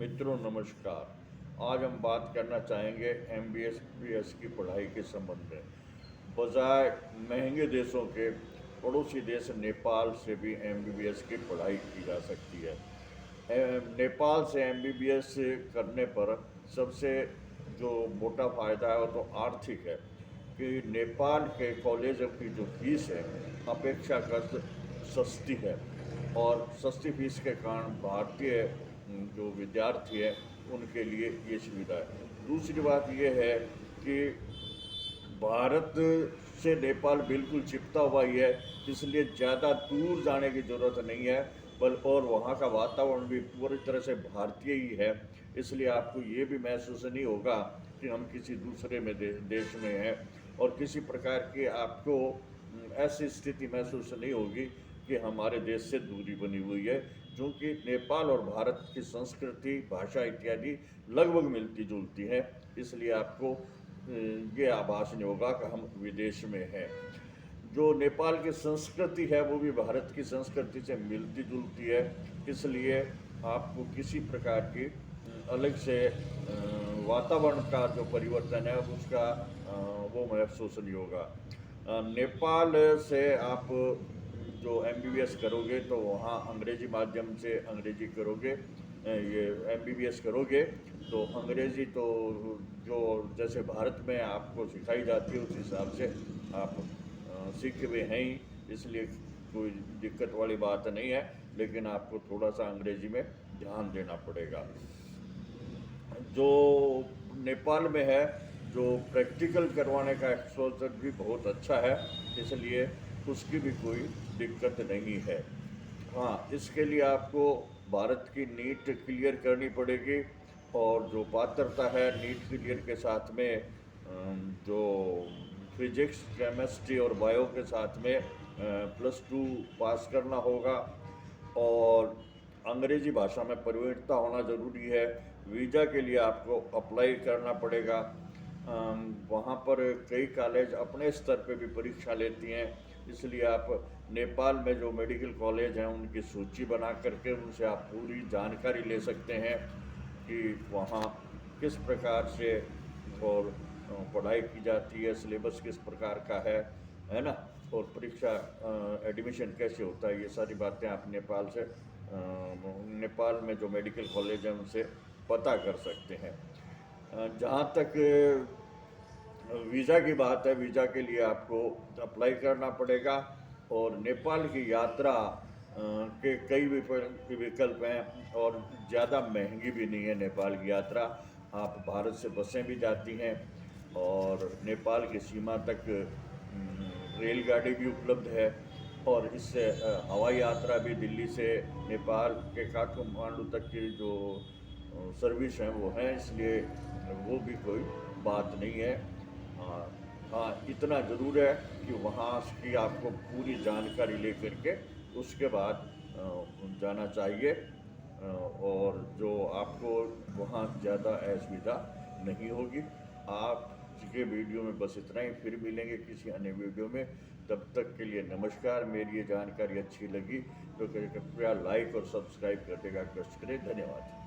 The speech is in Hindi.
मित्रों नमस्कार। आज हम बात करना चाहेंगे एमबीबीएस की पढ़ाई के संबंध में। बजाय महंगे देशों के पड़ोसी देश नेपाल से भी एमबीबीएस की पढ़ाई की जा सकती है। नेपाल से एमबीबीएस करने पर सबसे जो मोटा फायदा है वो तो आर्थिक है कि नेपाल के कॉलेजों की जो फीस है अपेक्षाकृत सस्ती है और सस्ती फीस के कारण भारतीय जो विद्यार्थी है उनके लिए ये सुविधा है। दूसरी बात ये है कि भारत से नेपाल बिल्कुल चिपता हुआ ही है, इसलिए ज़्यादा दूर जाने की ज़रूरत नहीं है। बल और वहाँ का वातावरण भी पूरी तरह से भारतीय ही है, इसलिए आपको ये भी महसूस नहीं होगा कि हम किसी दूसरे में देश में हैं और किसी प्रकार की आपको ऐसी स्थिति महसूस नहीं होगी कि हमारे देश से दूरी बनी हुई है, क्योंकि नेपाल और भारत की संस्कृति, भाषा इत्यादि लगभग मिलती जुलती है। इसलिए आपको ये आभास नहीं होगा कि हम विदेश में हैं। जो नेपाल की संस्कृति है वो भी भारत की संस्कृति से मिलती जुलती है, इसलिए आपको किसी प्रकार की अलग से वातावरण का जो परिवर्तन है उसका वो महसूस नहीं होगा। नेपाल से आप जो एमबीबीएस करोगे तो वहाँ अंग्रेजी माध्यम से अंग्रेजी करोगे, ये एमबीबीएस करोगे तो अंग्रेजी तो जो जैसे भारत में आपको सिखाई जाती है उस हिसाब से आप सीखे हुए हैं ही, इसलिए कोई दिक्कत वाली बात नहीं है। लेकिन आपको थोड़ा सा अंग्रेजी में ध्यान देना पड़ेगा। जो नेपाल में है, जो प्रैक्टिकल करवाने का एक्सपोजर भी बहुत अच्छा है, इसलिए उसकी भी कोई दिक्कत नहीं है। हाँ, इसके लिए आपको भारत की नीट क्लियर करनी पड़ेगी और जो पात्रता है नीट क्लियर के साथ में जो फिजिक्स, केमिस्ट्री और बायो के साथ में +2 पास करना होगा और अंग्रेजी भाषा में प्रवीणता होना ज़रूरी है। वीज़ा के लिए आपको अप्लाई करना पड़ेगा। वहाँ पर कई कॉलेज अपने स्तर पे भी परीक्षा लेती हैं, इसलिए आप नेपाल में जो मेडिकल कॉलेज हैं उनकी सूची बना करके उनसे आप पूरी जानकारी ले सकते हैं कि वहाँ किस प्रकार से और पढ़ाई की जाती है, सिलेबस किस प्रकार का है ना, और परीक्षा एडमिशन कैसे होता है, ये सारी बातें आप नेपाल में जो मेडिकल कॉलेज हैं उनसे पता कर सकते हैं। जहाँ तक वीज़ा की बात है, वीज़ा के लिए आपको अप्लाई करना पड़ेगा और नेपाल की यात्रा के कई विकल्प हैं और ज़्यादा महंगी भी नहीं है नेपाल की यात्रा। आप भारत से बसें भी जाती हैं और नेपाल की सीमा तक रेलगाड़ी भी उपलब्ध है और इससे हवाई यात्रा भी दिल्ली से नेपाल के काठमांडू तक की जो सर्विस हैं वो हैं, इसलिए वो भी कोई बात नहीं है। हाँ, हाँ, इतना ज़रूर है कि वहाँ की आपको पूरी जानकारी ले करके उसके बाद जाना चाहिए और जो आपको वहाँ ज़्यादा असुविधा नहीं होगी। आप के वीडियो में बस इतना ही, फिर मिलेंगे किसी अन्य वीडियो में। तब तक के लिए नमस्कार। मेरी ये जानकारी अच्छी लगी तो कृपया लाइक और सब्सक्राइब कर देगा, कष्ट करें। धन्यवाद।